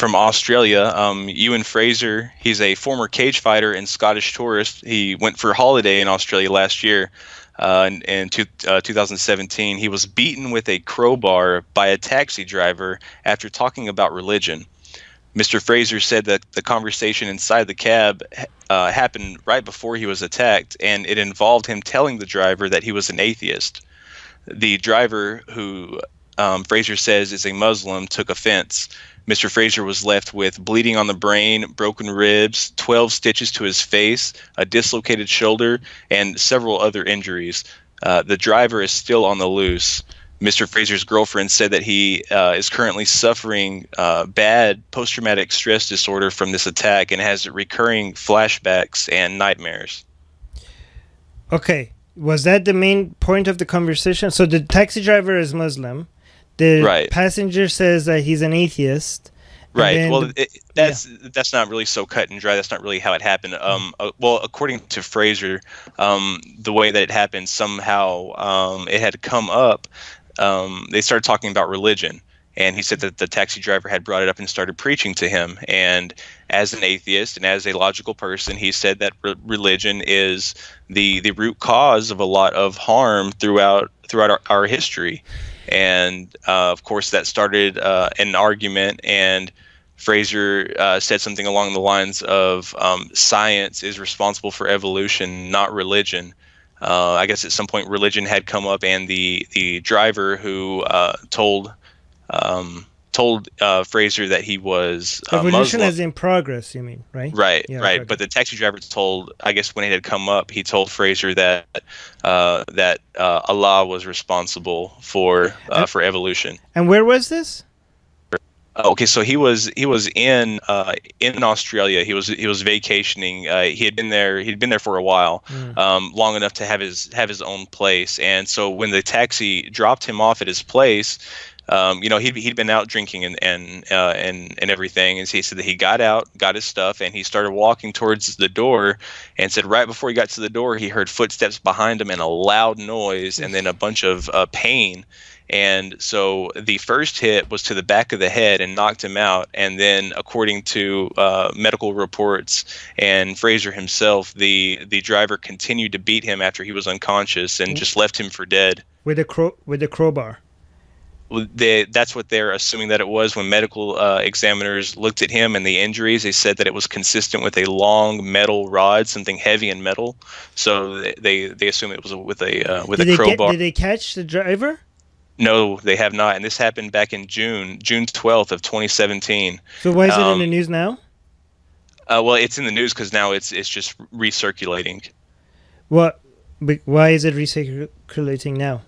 from Australia. Euan Fraser, he's a former cage fighter and Scottish tourist. He went for a holiday in Australia last year. In 2017, he was beaten with a crowbar by a taxi driver after talking about religion. Mr. Fraser said that the conversation inside the cab happened right before he was attacked, and it involved him telling the driver that he was an atheist. The driver, who Fraser says is a Muslim, took offense. Mr. Fraser was left with bleeding on the brain, broken ribs, 12 stitches to his face, a dislocated shoulder, and several other injuries. The driver is still on the loose. Mr. Fraser's girlfriend said that he is currently suffering bad post-traumatic stress disorder from this attack and has recurring flashbacks and nightmares. Okay. Was that the main point of the conversation? So the taxi driver is Muslim. The passenger says that he's an atheist. Right. Well, that's not really so cut and dry. That's not really how it happened. Well, according to Fraser, the way that it happened, somehow it had come up. They started talking about religion, and he said that the taxi driver had brought it up and started preaching to him. And as an atheist and as a logical person, he said that religion is the root cause of a lot of harm throughout our history. And of course, that started an argument, and Fraser said something along the lines of science is responsible for evolution, not religion. I guess at some point religion had come up, and the driver who told Fraser that he was evolution Muslim. is in progress, you mean, right? Right, yeah, right. Okay. But the taxi driver told, I guess when it had come up, he told Fraser that Allah was responsible for evolution. And where was this? Okay, so he was in Australia. He was vacationing. He had been there. He'd been there for a while, long enough to have his own place. And so when the taxi dropped him off at his place, he'd been out drinking and everything. And so he said that he got out, got his stuff, and he started walking towards the door. And said right before he got to the door, he heard footsteps behind him and a loud noise, and then a bunch of pain. And so the first hit was to the back of the head and knocked him out. And then, according to medical reports and Fraser himself, the driver continued to beat him after he was unconscious and just left him for dead. With a crowbar. That's what they're assuming that it was. When medical examiners looked at him and the injuries, they said that it was consistent with a long metal rod, something heavy and metal. So they assume it was with a crowbar. Did they catch the driver? No, they have not, and this happened back in June 12th of 2017. So why is it in the news now? Well, it's in the news because now it's just recirculating. What? Why is it recirculating now?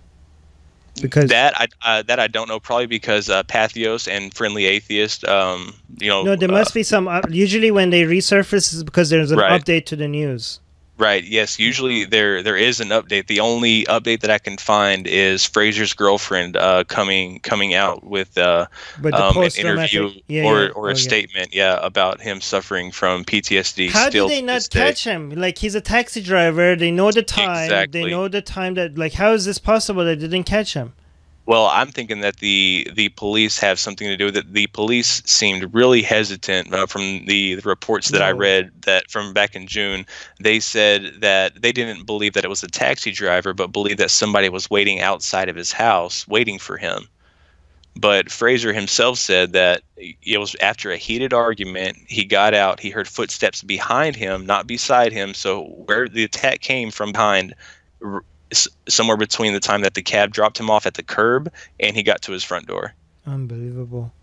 Because that I don't know. Probably because Patheos and Friendly Atheist. No, there must be some. Usually, when they resurface, it's because there's an update to the news. Right. Yes. Usually there is an update. The only update that I can find is Fraser's girlfriend coming out with an interview or a statement, about him suffering from PTSD. How do they not catch him? Like, he's a taxi driver. They know the time. Exactly. They know the time that. Like, how is this possible that they didn't catch him? Well, I'm thinking that the police have something to do with it. The police seemed really hesitant from the reports that I read that from back in June. They said that they didn't believe that it was a taxi driver, but believed that somebody was waiting outside of his house, waiting for him. But Fraser himself said that it was after a heated argument. He got out. He heard footsteps behind him, not beside him. So where the attack came from behind, somewhere between the time that the cab dropped him off at the curb and he got to his front door. Unbelievable.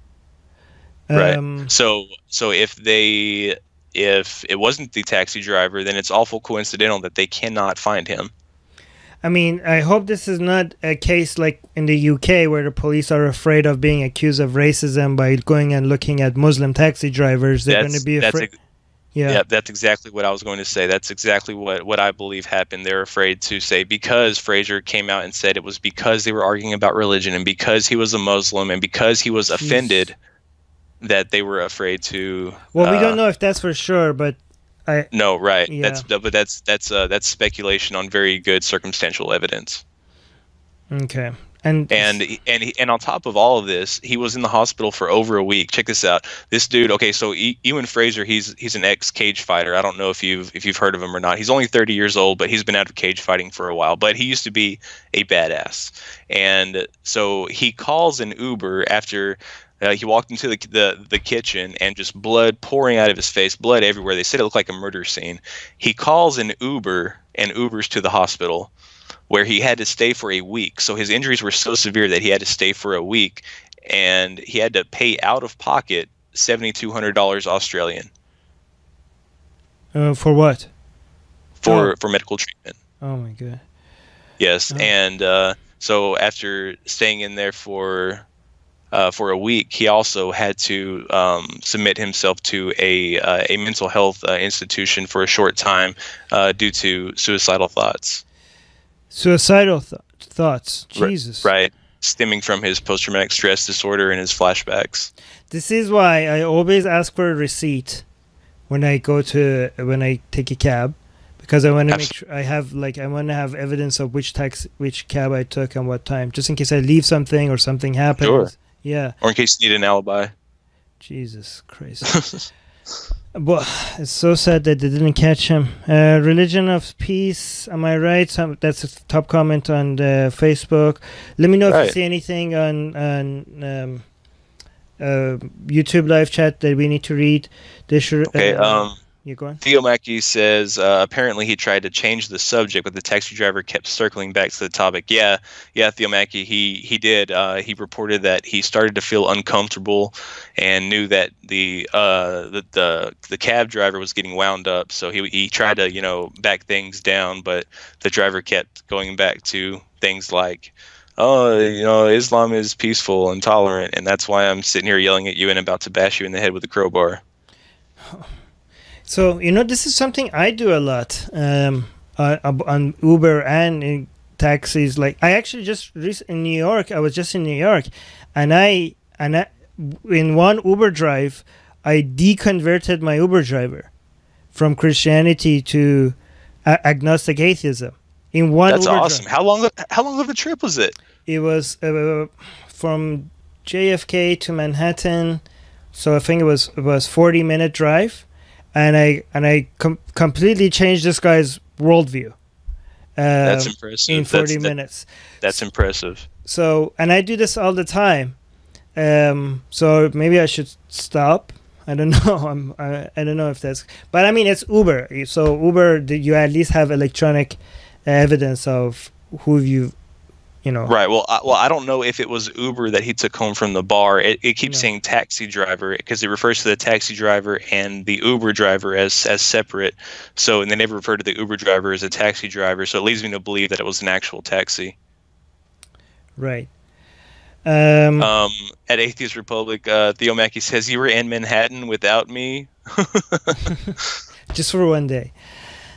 Right. So if it wasn't the taxi driver, then it's awful coincidental that they cannot find him. I mean, I hope this is not a case like in the UK where the police are afraid of being accused of racism by going and looking at Muslim taxi drivers. They're going to be afraid. Yeah, that's exactly what I was going to say. That's exactly what I believe happened. They're afraid to say, because Fraser came out and said it was because they were arguing about religion and because he was a Muslim and because he was offended, that they were afraid to. Well, we don't know if that's for sure, but no, right. Yeah. That's speculation on very good circumstantial evidence. Okay. And on top of all of this, he was in the hospital for over a week. Check this out. This dude, okay, so Euan Fraser, he's an ex-cage fighter. I don't know if you've heard of him or not. He's only 30 years old, but he's been out of cage fighting for a while. But he used to be a badass. And so he calls an Uber after he walked into the kitchen and just blood pouring out of his face, blood everywhere. They said it looked like a murder scene. He calls an Uber and Ubers to the hospital, where he had to stay for a week. So his injuries were so severe that he had to stay for a week, and he had to pay out of pocket $7,200 Australian. For what? For medical treatment. Oh my god. Yes, and so after staying in there for a week, he also had to submit himself to a mental health institution for a short time due to suicidal thoughts. Suicidal thoughts. Jesus. Right. Stemming from his post-traumatic stress disorder and his flashbacks. This is why I always ask for a receipt when I take a cab, because I want to make sure I want to have evidence of which cab I took and what time, just in case I leave something or something happens. Sure. Yeah. Or in case you need an alibi. Jesus Christ. But it's so sad that they didn't catch him. Religion of Peace, am I right? That's a top comment on Facebook. Let me know if you see anything on YouTube live chat that we need to read. They should. Okay. You go on. Theo Mackey says apparently he tried to change the subject, but the taxi driver kept circling back to the topic. Yeah, Theo Mackey, he did. He reported that he started to feel uncomfortable and knew that the cab driver was getting wound up. So he tried to back things down, but the driver kept going back to things like, Islam is peaceful and tolerant, and that's why I'm sitting here yelling at you and about to bash you in the head with a crowbar. So, this is something I do a lot on Uber and in taxis. Like, I actually in New York, I was just in New York, and I in one Uber drive, I deconverted my Uber driver from Christianity to agnostic atheism. In one That's Uber awesome. drive. How long of a trip was it? It was from JFK to Manhattan, so I think it was 40-minute drive. And I completely changed this guy's worldview. That's impressive. In 40 minutes. That's impressive. So, and I do this all the time. So maybe I should stop. I don't know. I don't know if that's. But I mean, it's Uber. So Uber, you at least have electronic evidence of who you. Right. Well, I don't know if it was Uber that he took home from the bar. It keeps saying taxi driver because it refers to the taxi driver and the Uber driver as separate. So, and they never refer to the Uber driver as a taxi driver. So it leads me to believe that it was an actual taxi. Right. At Atheist Republic, Theo Mackey says, "You were in Manhattan without me." Just for one day.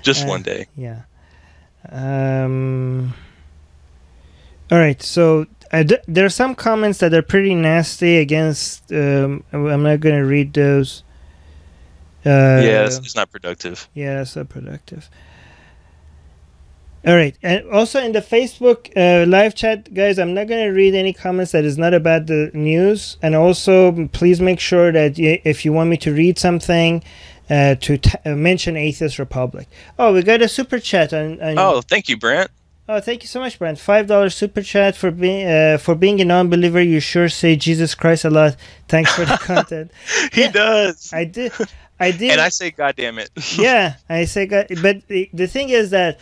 Just one day. Yeah. All right, so there are some comments that are pretty nasty against. I'm not going to read those. It's not productive. Yeah, it's not productive. All right, and also in the Facebook live chat, guys, I'm not going to read any comments that is not about the news. And also, please make sure that if you want me to read something, to mention Atheist Republic. Oh, we got a super chat on Oh, thank you, Brent. Oh, thank you so much, Brent. $5 super chat for being a non-believer. You sure say Jesus Christ a lot. Thanks for the content. He does. I did. And I say, God damn it. Yeah, I say God. But the thing is that,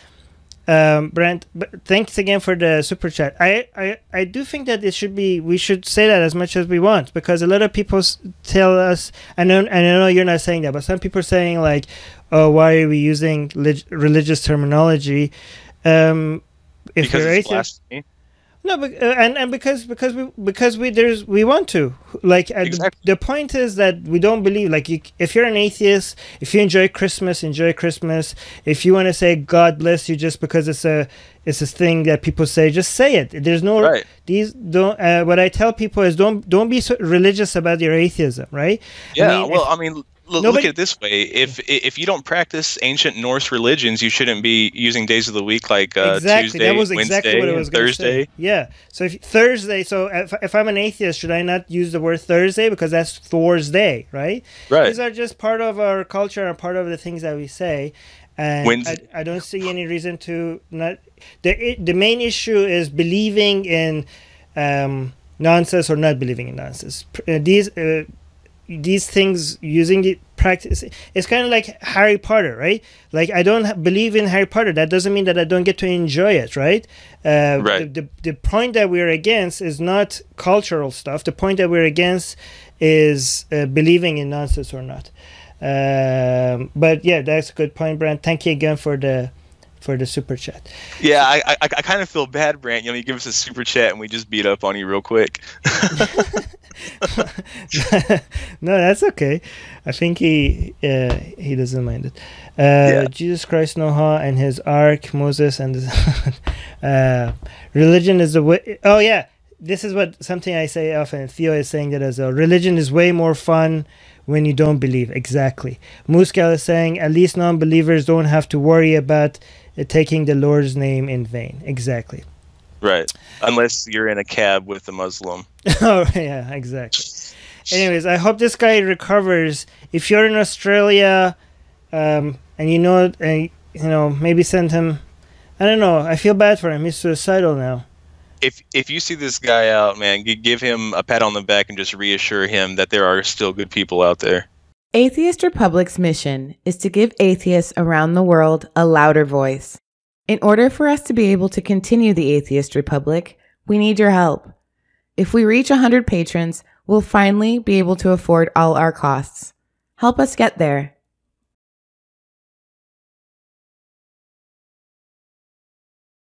Brent, thanks again for the super chat. I do think that we should say that as much as we want, because a lot of people tell us, and I know you're not saying that, but some people are saying like, oh, why are we using religious terminology? Because it's blasphemy. No, but and because we want to, like, exactly. The point is that we don't believe, like, if you're an atheist, if you enjoy Christmas. If you want to say God bless you just because it's a thing that people say, just say it. There's no right. What I tell people is don't be so religious about your atheism, right? Yeah, I mean Look at it this way: if you don't practice ancient Norse religions, you shouldn't be using days of the week like exactly. Tuesday, That was exactly Wednesday, what I was and going to Thursday. say. Yeah. So Thursday. So if I'm an atheist, should I not use the word Thursday because that's Thor's day, right? Right. These are just part of our culture and part of the things that we say. And I don't see any reason to not. The main issue is believing in nonsense or not believing in nonsense. These things using the practice, it's kind of like Harry Potter, right? Like I don't believe in Harry Potter. That doesn't mean that I don't get to enjoy it, right? Right. The point that we're against is not cultural stuff. The point that we're against is believing in nonsense or not. But yeah, that's a good point, Brent. Thank you again for the super chat. Yeah, I kind of feel bad, Brant. You give us a super chat and we just beat up on you real quick. No, that's okay. I think he doesn't mind it. Jesus Christ Noah and his ark, Moses and religion is the way. Oh yeah, this is something I say often. Theo is saying that as well. Religion is way more fun when you don't believe. Exactly. Muscal is saying at least non-believers don't have to worry about taking the Lord's name in vain. Exactly. Right. Unless you're in a cab with a Muslim. Oh, yeah, exactly. Anyways, I hope this guy recovers. If you're in Australia, and maybe send him. I don't know. I feel bad for him. He's suicidal now. If you see this guy out, man, give him a pat on the back and just reassure him that there are still good people out there. Atheist Republic's mission is to give atheists around the world a louder voice. In order for us to be able to continue the Atheist Republic, we need your help. If we reach 100 patrons, we'll finally be able to afford all our costs. Help us get there